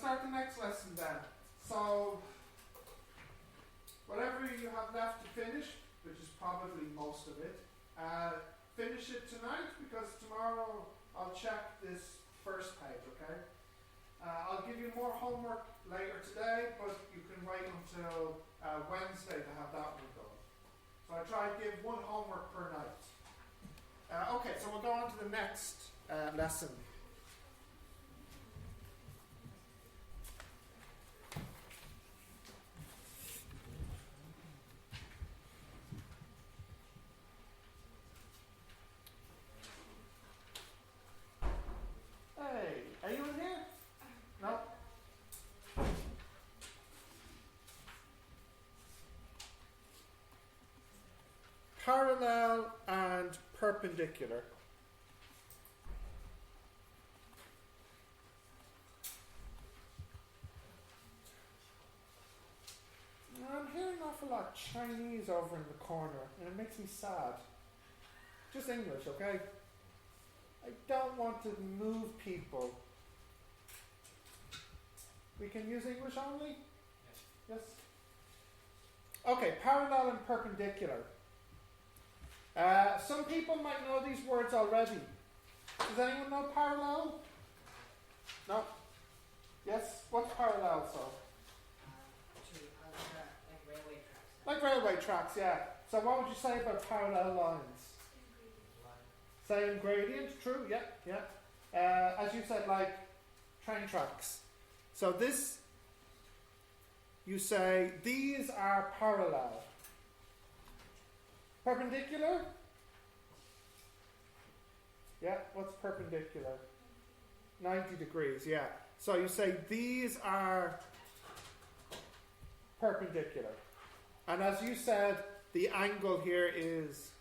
start the next lesson then. So, whatever you have left to finish, which is probably most of it, finish it tonight, because tomorrow I'll check this first page, okay? I'll give you more homework later today, but you can wait until Wednesday to have that one done. So I try to give one homework per night. Okay, so we'll go on to the next lesson. Hey, are you in here? No? Parallel and perpendicular. Now, I'm hearing an awful lot of Chinese over in the corner, and it makes me sad. Just English, okay? I don't want to move people. We can use English only? Yes? Okay, parallel and perpendicular. Some people might know these words already. Does anyone know parallel? No? Yes? What's parallel, so? Like railway tracks. Like railway tracks, yeah. So what would you say about parallel lines? Same gradient, true, yeah. As you said, like train tracks. So this, you say, these are parallel. Perpendicular? Yeah, what's perpendicular? 90 degrees, yeah. So you say, these are perpendicular. And as you said, the angle here is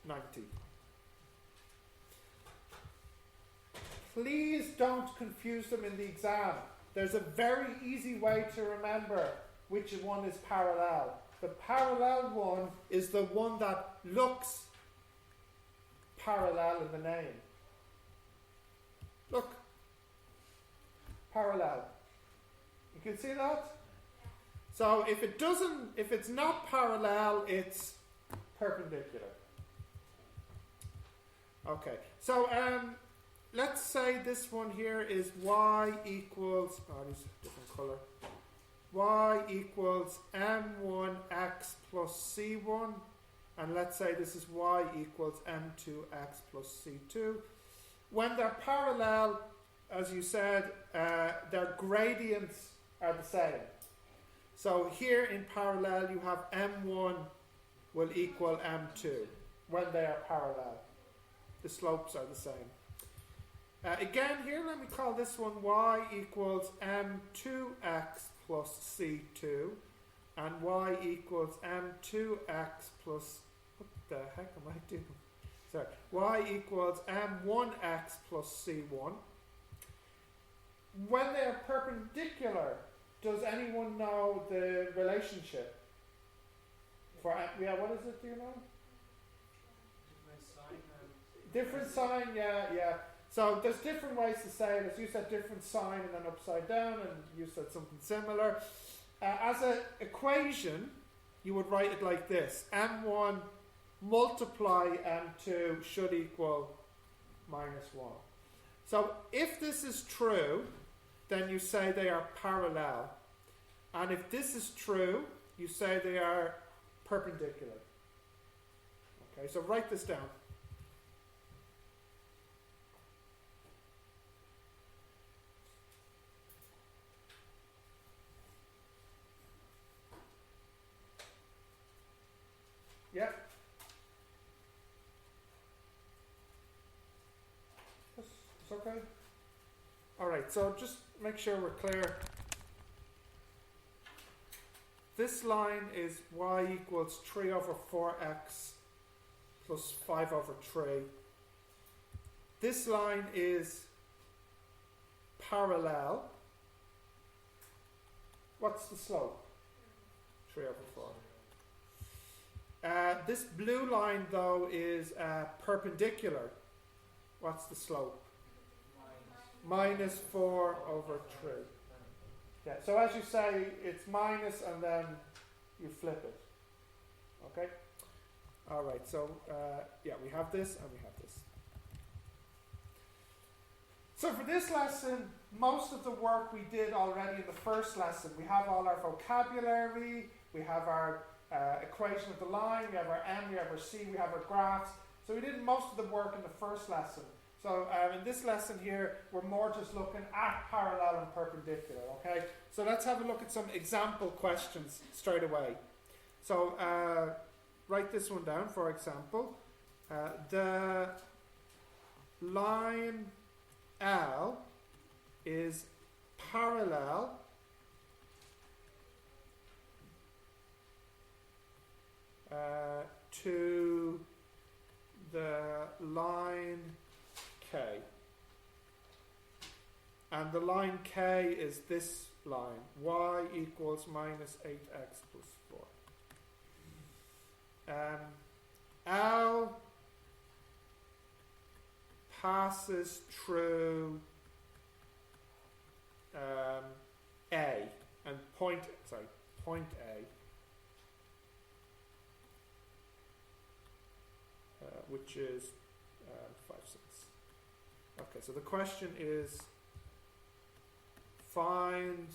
90. Please don't confuse them in the exam. There's a very easy way to remember which one is parallel. The parallel one is the one that looks parallel in the name. Look. Parallel. You can see that? So if it's not parallel, it's perpendicular. Okay. So let's say this one here is y equals, this is a different colour. Y equals m1x plus c1. And let's say this is y equals m2x plus c2. When they're parallel, as you said, their gradients are the same. So here in parallel you have m1 will equal m2 when they are parallel. The slopes are the same. Again here, let me call this one y equals m2x plus c2 and y equals m2x plus, what the heck am I doing? Sorry, y equals m1x plus c1. When they are perpendicular, does anyone know the relationship? For what is it, do you know? Different sign, yeah. So there's different ways to say it. As you said, different sign and then upside down, and you said something similar. As an equation, you would write it like this. M1 multiply M2 should equal minus 1. So if this is true, then you say they are parallel. And if this is true, you say they are perpendicular. Okay, so write this down. Yep. It's okay. Alright, so just make sure we're clear. This line is y equals 3 over 4x plus 5 over 3. This line is parallel. What's the slope? 3 over 4. This blue line, though, is perpendicular. What's the slope? Minus 4 over 3. Yeah, so as you say, it's minus and then you flip it. Okay? Alright, so yeah, we have this and we have this. So for this lesson, most of the work we did already in the first lesson. We have all our vocabulary, we have our equation of the line, we have our M, we have our C, we have our graphs. So we did most of the work in the first lesson. So in this lesson here, we're more just looking at parallel and perpendicular, okay? So let's have a look at some example questions straight away. So write this one down, for example. The line L is parallel to the line K. And the line K is this line, y equals minus 8x plus 4. L passes through A, and point A, which is 5, 6. Okay, so the question is, find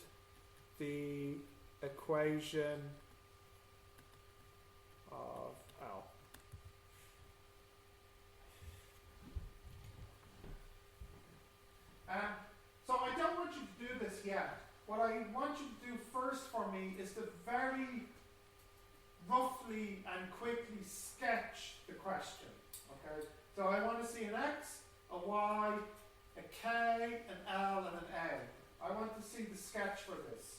the equation of L. So I don't want you to do this yet. What I want you to do first for me is to very roughly and quickly sketch the question. Okay? So I want to see an X, a Y, a K, an L, and an A. I want to see the sketch for this.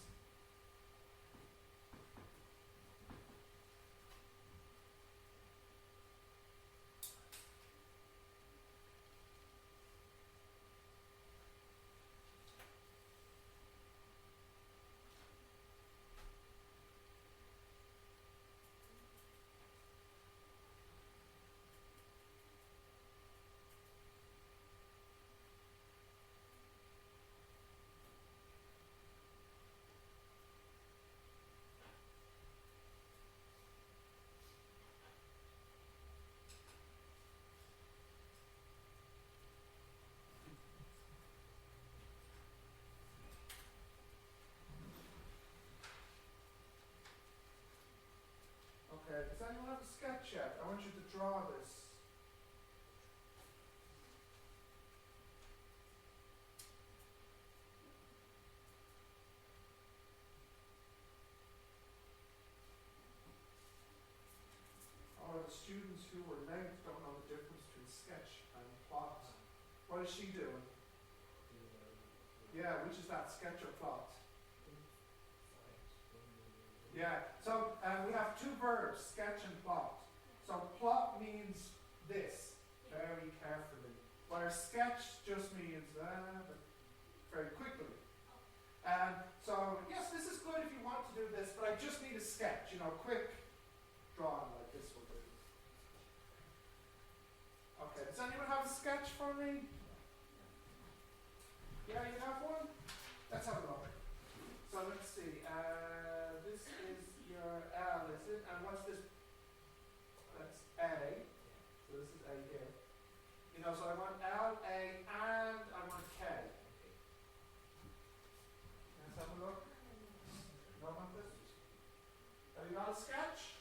Okay, does anyone have a sketch yet? I want you to draw this. All the students who were late don't know the difference between sketch and plot. What is she doing? Yeah, which is that, sketch or plot? Yeah, so we have two verbs, sketch and plot. So plot means this, very carefully, whereas sketch just means very quickly. So yes, this is good if you want to do this, but I just need a sketch, quick drawing like this will do. Okay, does anyone have a sketch for me? Yeah, you have one? Let's have a look. So let's see. This is your L, is it? And what's this? That's A. So this is A here. So I want L, A, and I want K. Let's have a look. No one want this? Have you got a sketch?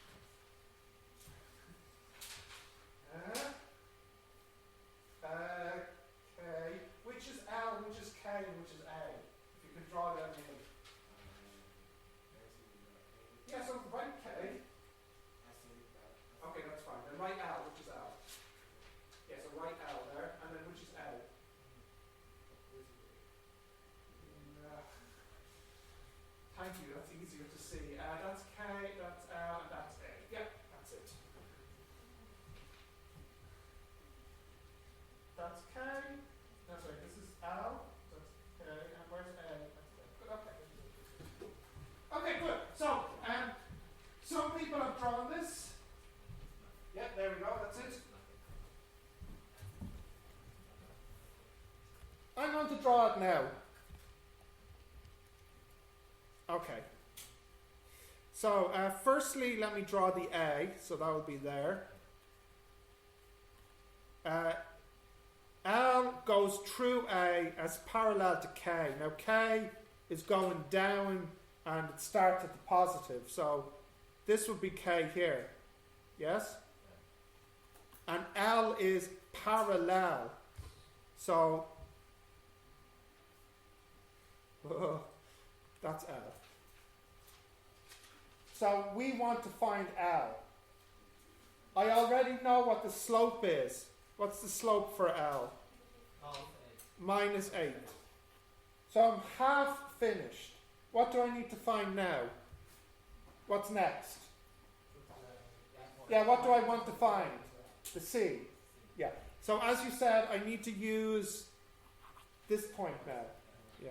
K. Which is L, which is K, and which is A? If you can draw that in. Yeah, so write K. Okay, that's fine. Then write L, which is L. Yeah, so write L there, and then which is A. Thank you, that's easier to see. That's K, that's L, and that's A. Yeah, that's it. That's K. No, sorry, this is L. That's K, and where's A? That's A. Good, okay. Okay, good. So, some people have drawn this. Yeah, there we go, that's it. I'm going to draw it now. Okay. So firstly, let me draw the A. So that will be there. L goes through A as parallel to K. Now K is going down and it starts at the positive. So this would be K here. Yes? And L is parallel. So that's L. So we want to find L. I already know what the slope is. What's the slope for L? Minus 8. So I'm half finished. What do I need to find now? What's next? Yeah, what do I want to find? The C. Yeah. So as you said, I need to use this point now. Yeah.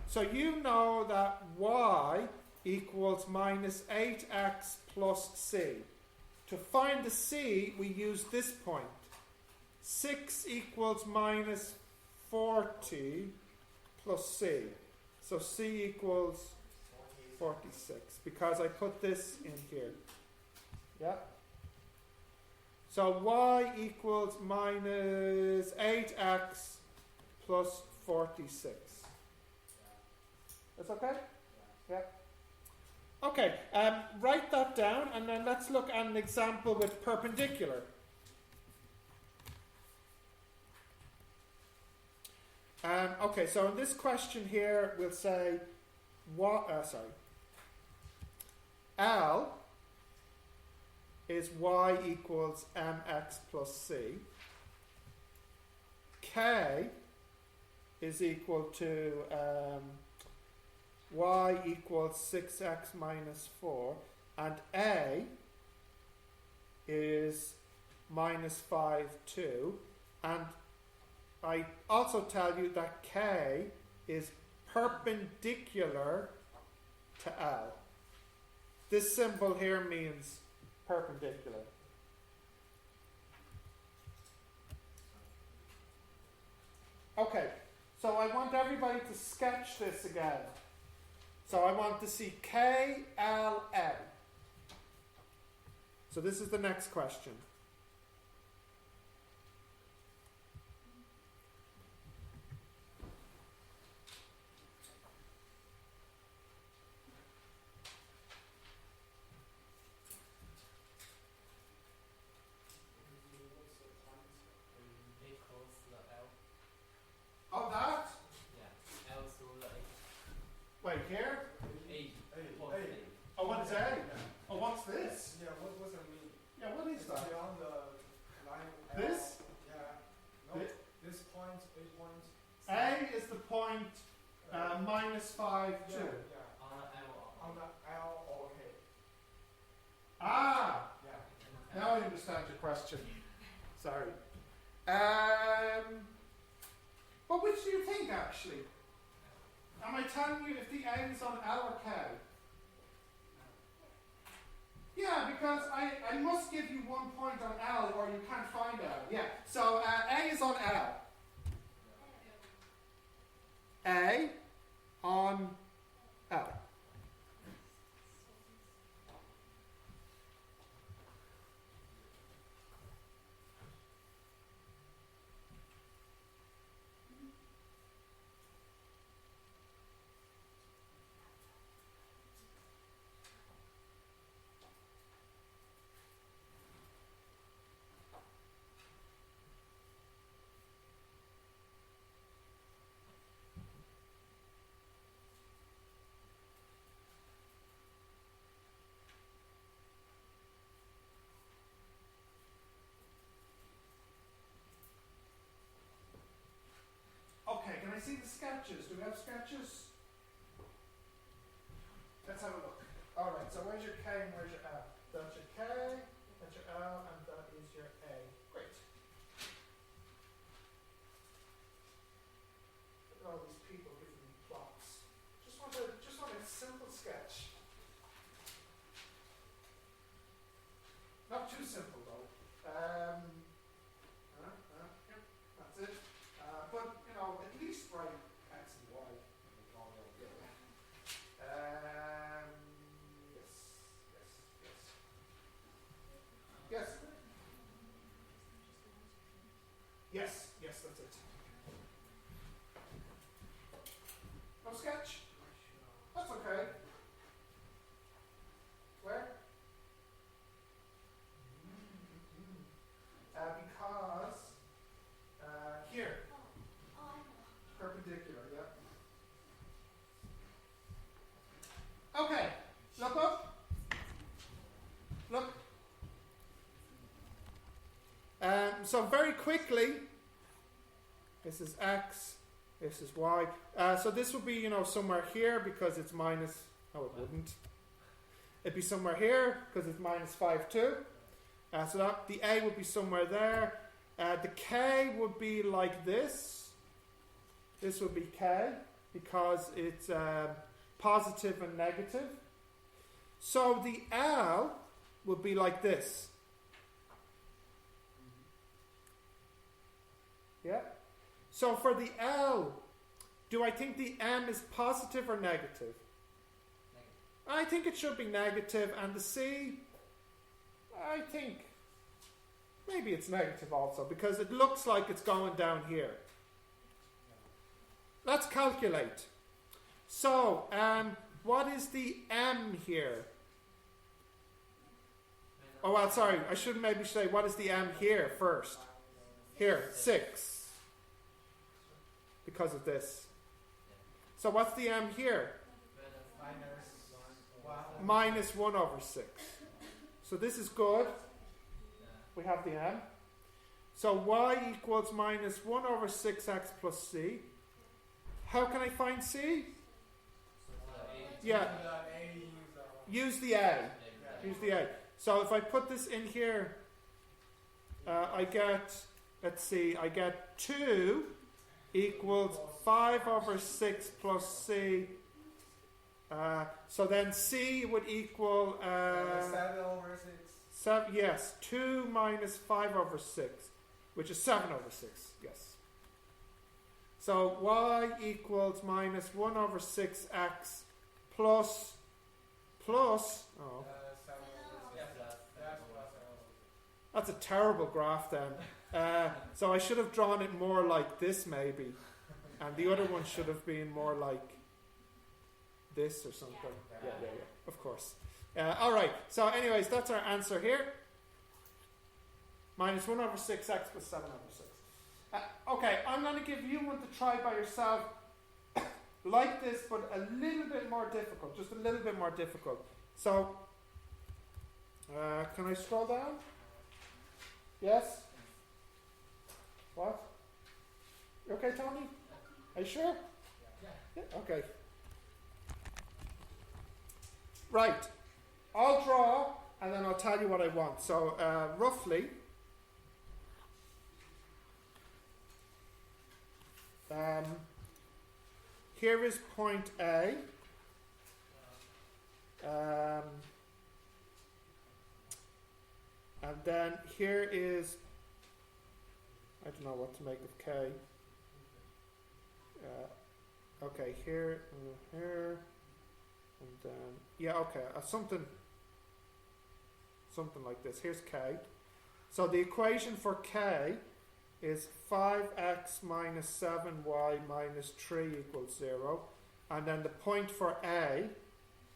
So you know that y equals minus 8x plus c. To find the c, we use this point. 6 equals minus 40 plus c. So c equals 46 because I put this in here. Yeah? So y equals minus 8x plus 46. That's okay? Yeah. Okay, write that down and then let's look at an example with perpendicular. Okay, so in this question here we'll say L is y equals mx plus c. K is equal to y equals 6x minus 4, and A is minus 5, 2, and I also tell you that K is perpendicular to L. This symbol here means perpendicular. Okay, so I want everybody to sketch this again. So I want to see K, L, M. So this is the next question. Oh, that? Yeah. L so Wait, here? A. Oh, what is A? Oh, what's this? Yeah, what does it mean? Yeah, what is that? Beyond the line L. This? Yeah. No, this point, A point. A is the point minus 5, 2. Yeah. On On the L or K. Ah! Yeah. Now I understand your question. Sorry. But which do you think, actually? Am I telling you if the A is on L or K? Yeah, because I must give you 1 point on L or you can't find L. Yeah, so A is on L. A on L. Okay, can I see the sketches? Do we have sketches? Let's have a look. Alright, so where's your K and where's your L? That's your K, that's your L, and that is your A. Great. Look at all these people giving me plots. Just want a simple sketch. Not too simple though. Yep, that's it. But you know, at least write X and Y. So very quickly, this is x, this is y. So this would be, you know, somewhere here because it's minus. No, it wouldn't. It'd be somewhere here because it's minus 5, 2. So that the a would be somewhere there. The k would be like this. This would be k because it's positive and negative. So the L would be like this. Yeah? So for the L, do I think the M is positive or negative? Negative. I think it should be negative, and the C, I think maybe it's negative also, because it looks like it's going down here. Let's calculate. So, what is the M here? Oh, well, sorry, I should maybe say, what is the M here first? Here, 6. Because of this. So what's the M here? Minus 1 over 6. So this is good. We have the M. So y equals minus 1 over 6x plus c. How can I find c? Yeah. Use the a. Use the a. So if I put this in here, I get, let's see, I get 2 equals 5 over 6 plus c. So then c would equal 7 over 6. 7, yes, 2 minus 5 over 6, which is 7 over 6, yes. So y equals minus 1 over 6x plus, oh, 7 over 6. that's a terrible graph then. So I should have drawn it more like this maybe, and the other one should have been more like this or something. Yeah, of course. Alright, so anyways, that's our answer here. Minus 1 over 6x plus 7 over 6. Okay, I'm going to give you one to try by yourself like this, but a little bit more difficult. Just a little bit more difficult. So, can I scroll down? Yes? What? You okay, Tony? Are you sure? Yeah. Okay. Right. I'll draw and then I'll tell you what I want. So, roughly, here is point A. And then here is, I don't know what to make of K. Okay, here, and here, and then, yeah, okay, something like this. Here's K. So the equation for K is 5x minus 7y minus 3 equals 0. And then the point for A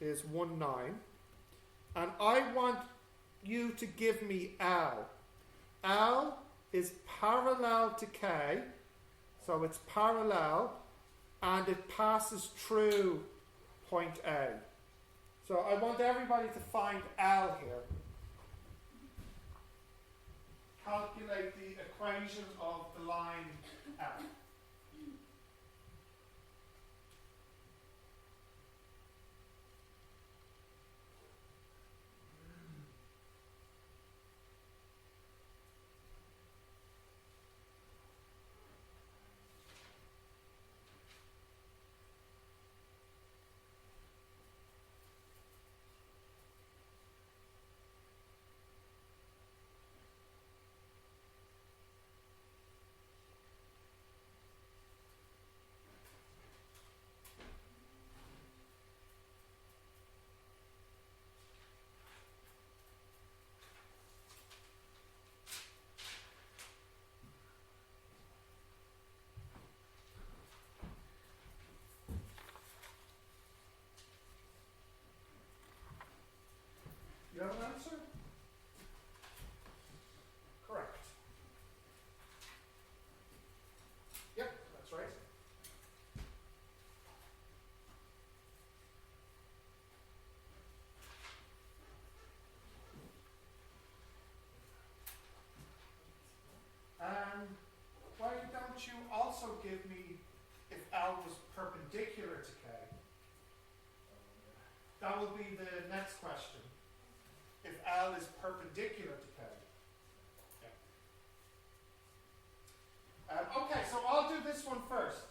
is 1, 9. And I want you to give me L. L is parallel to K, so it's parallel, and it passes through point A. So I want everybody to find L here. Calculate the equation of the line L. give me if L was perpendicular to K? That will be the next question. If L is perpendicular to K. Okay, so I'll do this one first.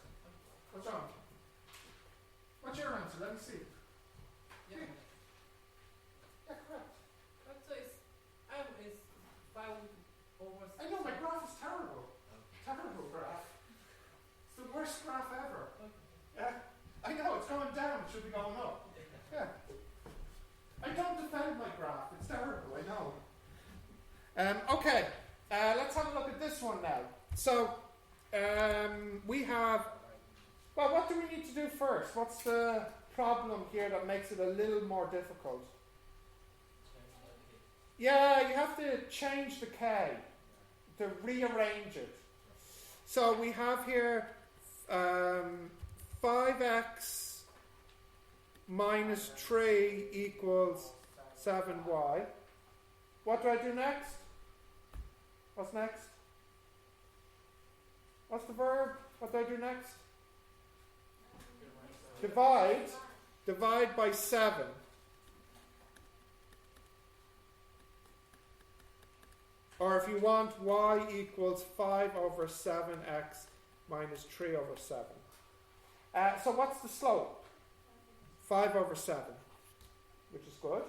What's on? What's your answer? Let me see. Yeah. Yeah, correct. So it's M is 5 over 6. I know, my graph is terrible. Terrible graph. It's the worst graph ever. Yeah. I know, it's going down, it should be going up. Yeah. I don't defend my graph, it's terrible, I know. Okay, let's have a look at this one now. So, we have, well, what do we need to do first? What's the problem here that makes it a little more difficult? Yeah, you have to change the K, to rearrange it. So we have here 5x minus 3 equals 7y. What do I do next? What's next? What's the verb? What do I do next? Divide. Divide by 7. Or if you want, y equals 5 over 7x minus 3 over 7. So what's the slope? 5 over 7, which is good.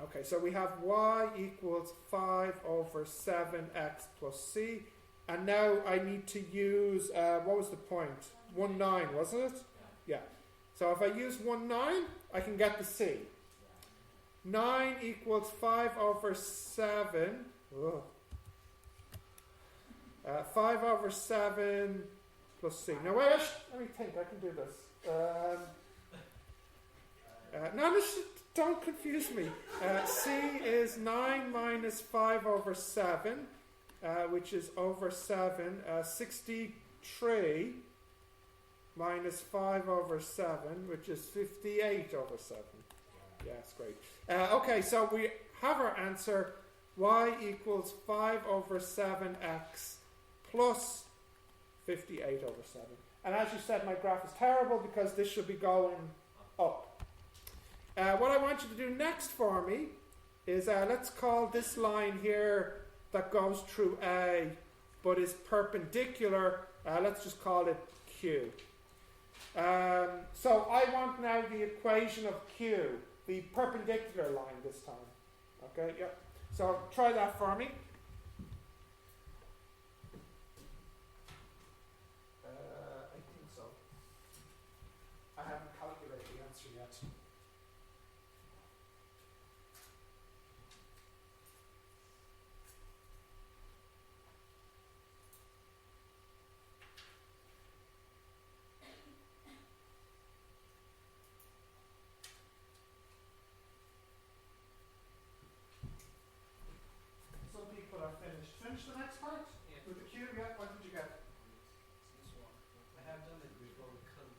Okay, so we have y equals 5 over 7x plus c. And now I need to use, what was the point? 1, 9, wasn't it? Yeah. So if I use 1, 9, I can get the c. 9 equals 5 over 7. 5 over 7 plus c. Now wait, let me think, I can do this. No, don't confuse me. C is 9 minus 5 over 7, which is over 7. 63 minus 5 over 7, which is 58 over 7. Yes, great. Okay, so we have our answer. Y equals 5 over 7x plus 58 over 7. And as you said, my graph is terrible because this should be going up. What I want you to do next for me is, let's call this line here that goes through A but is perpendicular, let's just call it Q. So I want now the equation of Q, the perpendicular line this time. Okay, yep. So try that for me. I think so. I haven't calculated the answer yet. Some people are finished. Finish the next part? Yeah. With the Q, yeah? What did you get? This one. I have done it before because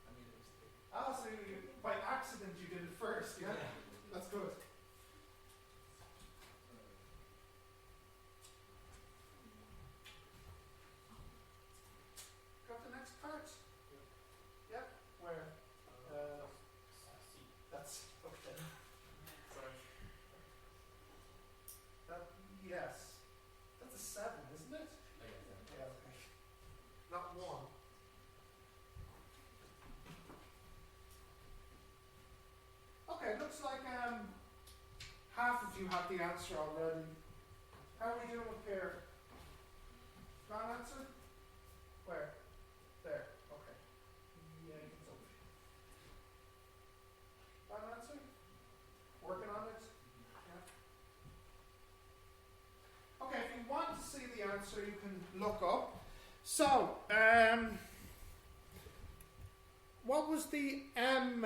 I made a mistake. Ah, so you, by accident you did it first, yeah? That's good. Got the next part? Yep. Where? That's okay. Sorry. That, yes. That's a 7, isn't it? Yeah, okay. Not 1. Okay, looks like half of you have the answer already. How are we doing with here? Got an answer? Where? There. Okay. Yeah, it's over. Got an answer? Working on it? Yeah. Okay, if you want to see the answer, you can look up. So, what was the M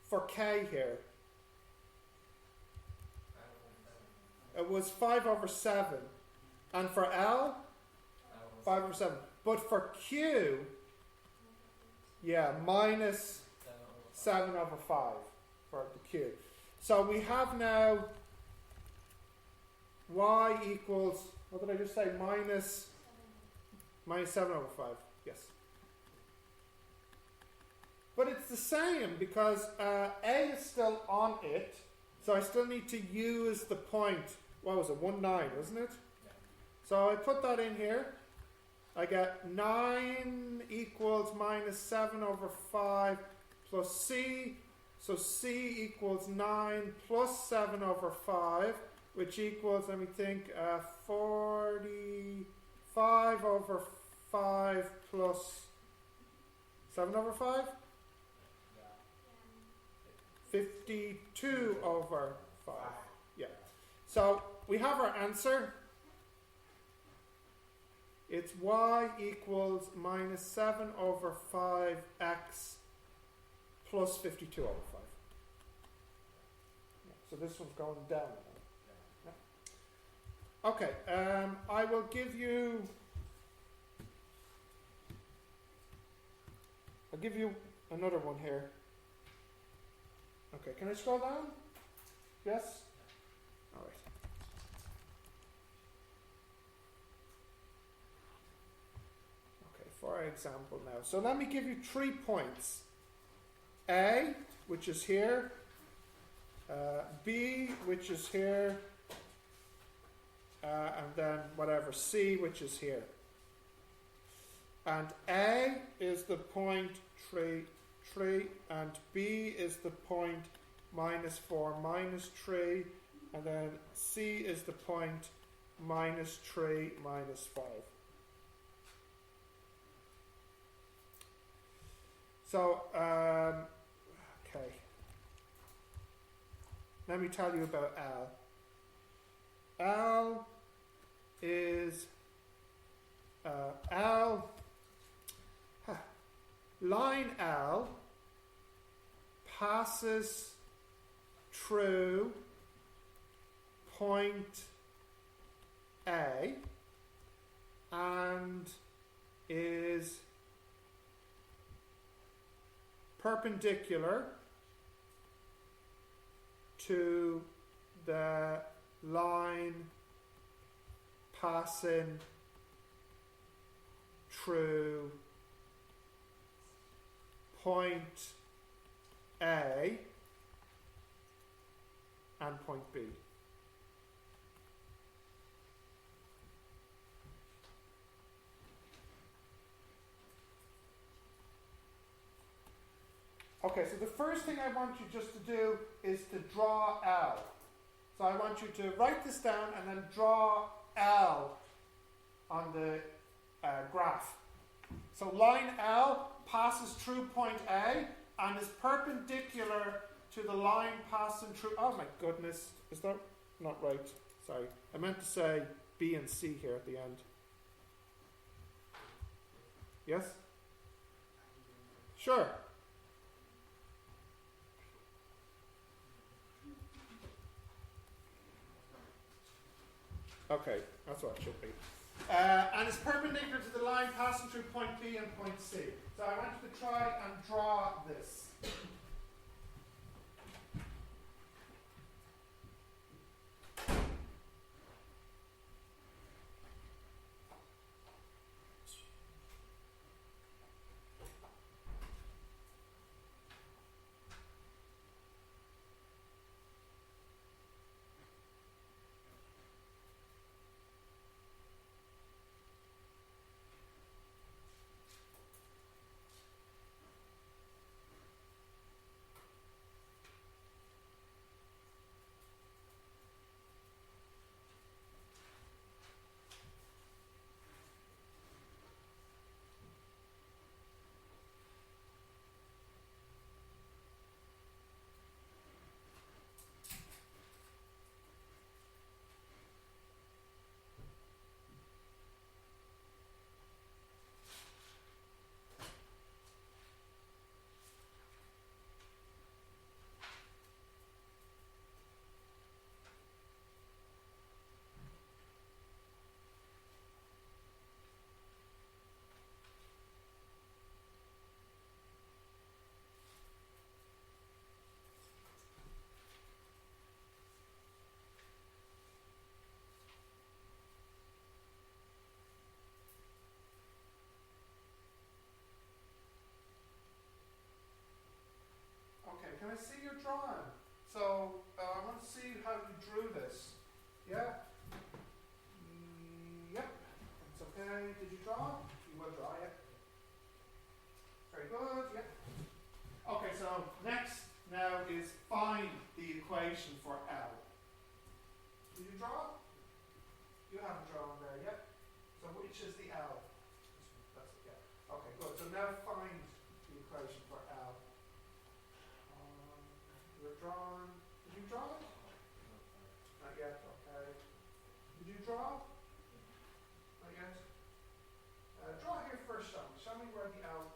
for K here? It was 5 over 7. And for L? 5 over 7. But for Q, yeah, minus 7 over 5 for the Q. So we have now y equals, what did I just say? Minus 7 over 5, yes. But it's the same because A is still on it, so I still need to use the point. What was it? 1, 9, wasn't it? Yeah. So I put that in here. I get 9 equals minus 7 over 5 plus C. So C equals 9 plus 7 over 5, which equals, let me think, 45 over 5 plus 7 over 5? 52 over 5. Yeah. So we have our answer. It's y equals minus 7 over 5x plus 52 over 5. Yeah, so this one's going down now. Yeah. Okay, I will give you... I'll give you another one here. Okay, can I scroll down? Yes? All right. Okay, for example now. So let me give you 3 points. A, which is here. B, which is here. And then whatever, C, which is here. And A is the point 3, 3, and B is the point minus 4, minus 3, and then C is the point minus 3, minus 5. So, okay. Let me tell you about L. L is line L passes through point A and is perpendicular to the line passing through point A and point B. Okay, so the first thing I want you just to do is to draw L. So I want you to write this down and then draw L on the graph. So line L passes through point A and is perpendicular to the line passing through... Oh my goodness, is that not right? Sorry, I meant to say B and C here at the end. Yes? Sure. Okay, that's what it should be. And it's perpendicular to the line passing through point B and point C. So I want you to try and draw this. equation for L. Did you draw? You haven't drawn there yet. So which is the L? That's it, yeah. Okay, good. So now find the equation for L. You're drawn. Did you draw it? Not yet, okay. Did you draw? Not yet. Draw here first, Sean. Show me where the L,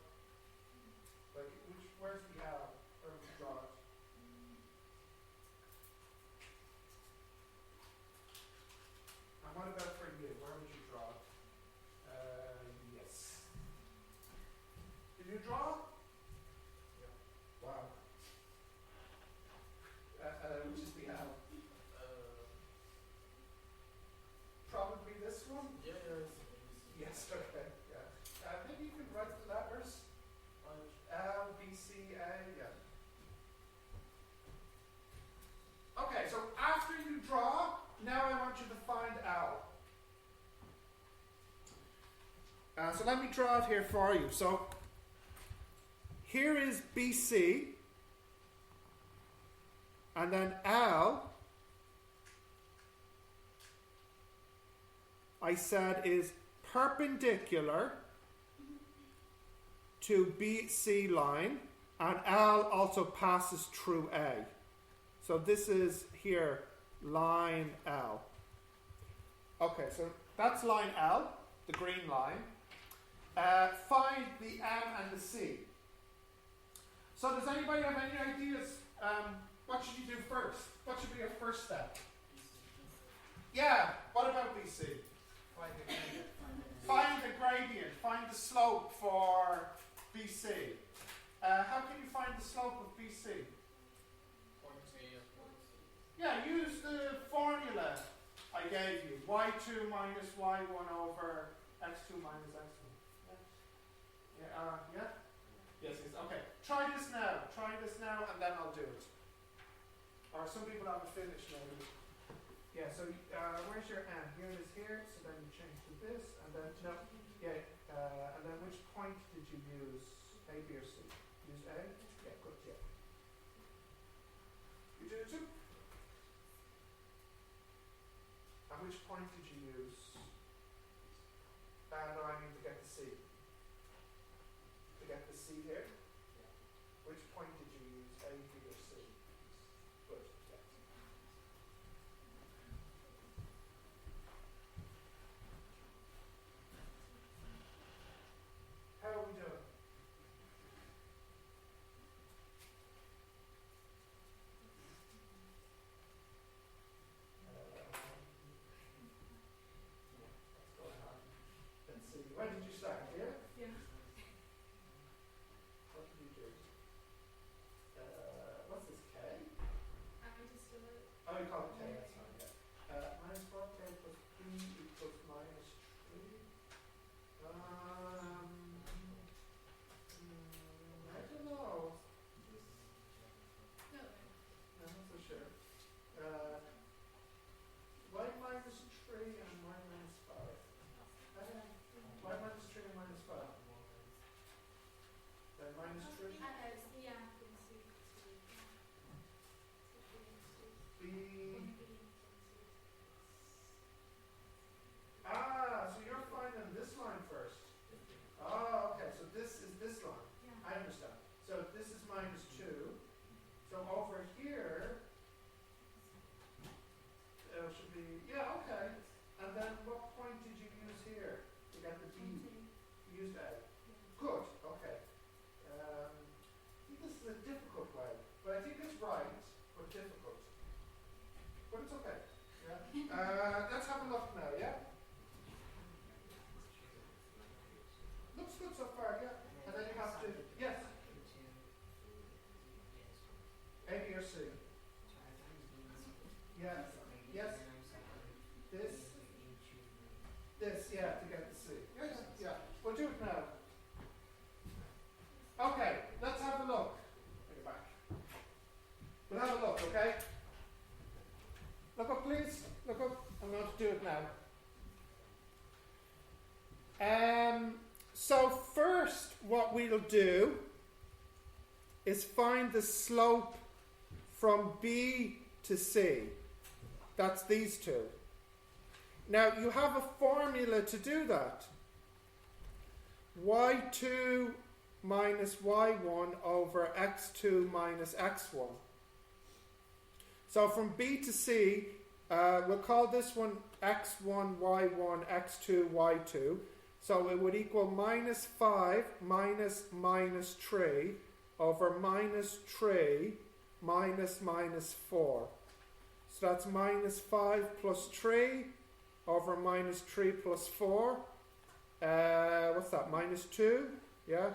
where's the L? Where would you draw it? And what about for you? Where would you draw it? Yes. Did you draw? Yeah. Wow. Which is the L? Probably this one? Yeah, Yes, okay. Yeah. Maybe you can write the letters. L, B, C, A, yeah. Okay, so after you draw, now I want you to find L. So let me draw it here for you. So here is BC, and then L, I said, is perpendicular to BC line, and L also passes through A. So this is here, line L. Okay, so that's line L, the green line. Find the M and the C. So does anybody have any ideas? What should you do first? What should be your first step? Yeah, what about BC? Find the gradient, find the slope for BC. How can you find the slope of BC? Yeah, use the formula I gave you. y2 minus y1 over x2 minus x1. Yeah? Yes, yes. Okay. Try this now, and then I'll do it. Or some people haven't finished maybe. Yeah, so where's your M? Here it is here, so then you change to this, and then, no, yeah, and then which point did you use? A, B, or C? Use A? Yeah, good, yeah. You did it too? And which point did you use? No, I mean to get the C. To get the C here? Which point did you use? A, B, or C? Good, yeah. How are we doing? What's going on? Let's see. When did you start? Here? Yeah. What did you do? What's this, K? I just do it. Oh, you call it K, that's fine, yeah. Minus 4K plus B equals minus 3. I don't know. No. I'm not so sure. Y minus 3 and Y minus 5. Y minus 3 and minus 5. Then minus 3. Yeah. B. So you're finding this line first. Oh, okay. So this is this line. Yeah. I understand. So this is minus 2. So over here, it should be, yeah, okay. And then what point did you use here to get the B? You used A. Good, okay. I think this is a difficult way, but I think it's right, but difficult. But it's okay. Yeah. Let's have a look now, yeah? Looks good so far, yeah? And then you have to, yes? A, B, or C? Yeah. Yes? This, yeah, to get the C. Yes, yeah. We'll do it now. Okay, let's have a look. Bring it back. We'll have a look, okay? Look up, please. Look up. I'm going to do it now. So first, what we'll do is find the slope from B to C. That's these two. Now you have a formula to do that. y2 minus y1 over x2 minus x1. So from B to C, we'll call this one x1, y1, x2, y2. So it would equal minus 5 minus minus 3 over minus 3 minus minus 4. So that's minus 5 plus 3 over minus 3 plus 4. What's that? Minus 2? Yeah?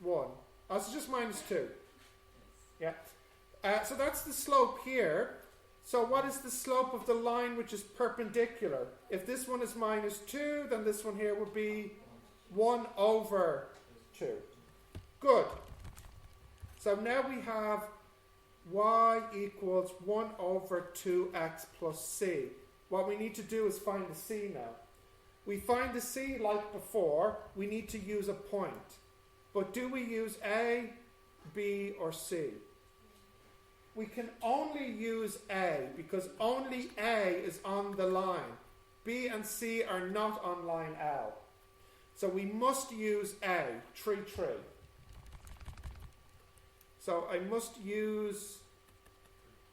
1. Oh, so just minus 2. Yeah. So that's the slope here. So what is the slope of the line which is perpendicular? If this one is minus 2, then this one here would be 1 over 2. Good. So now we have y equals 1 over 2x plus c. What we need to do is find the c now. We find the c like before. We need to use a point. But do we use a, b, or c? We can only use A because only A is on the line. B and C are not on line L. So we must use A, 3, 3. So I must use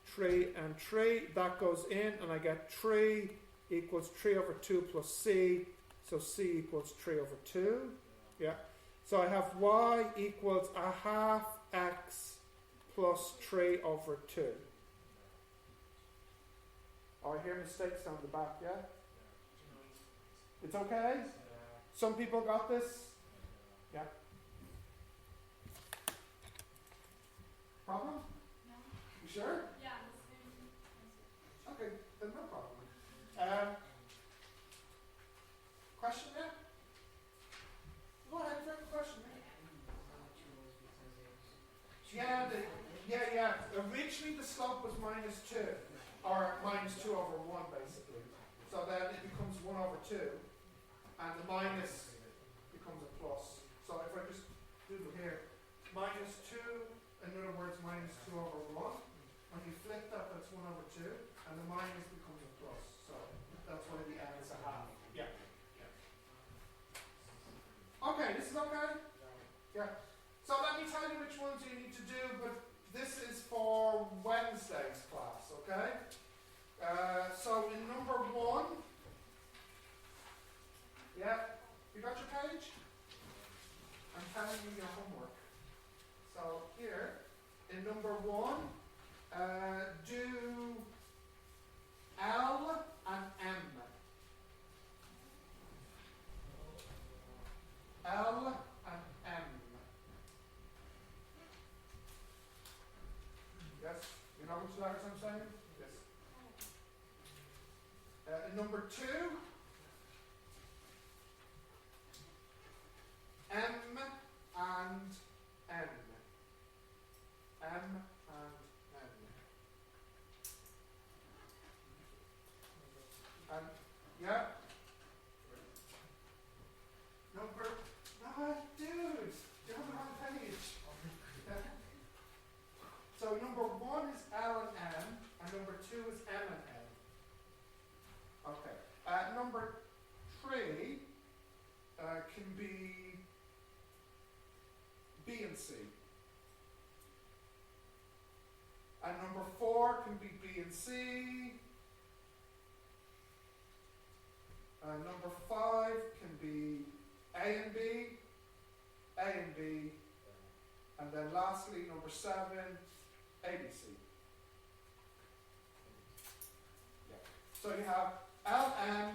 3 and 3. That goes in and I get 3 equals 3 over 2 plus C. So C equals 3 over 2. Yeah. So I have y equals a half x plus 3 over 2. Oh, I hear mistakes down the back, yeah? It's okay? Some people got this? Yeah. Problem? No. You sure? Yeah, the same answer. Okay, then no problem. Question yet? Go ahead, if you have a question. Yeah. Originally the slope was minus 2, or minus 2 over 1 basically. So then it becomes 1 over 2, and the minus becomes a plus. So if I just do here, minus 2, in other words, minus 2 over 1. When you flip that, that's 1 over 2, and the minus becomes a plus. So that's why the n is a half. Yeah. Okay, this is okay? Yeah. So let me tell you which ones you need to do, but this is for Wednesday's class, okay? So in number 1, yeah, you got your page? I'm telling you your homework. So here, in number 1, do L and M. L and M. Yes? You know which letters I'm saying? Yes. Number 2, M and N. M and N. And, yeah? Number, dude, you're on the wrong page. So number 1 is L and M, and number 2 is M and N. Okay. Number 3 can be B and C. And number 4 can be B and C. Number 5 can be A and B, and then lastly, number 7, ABC. Yeah. So you have LM,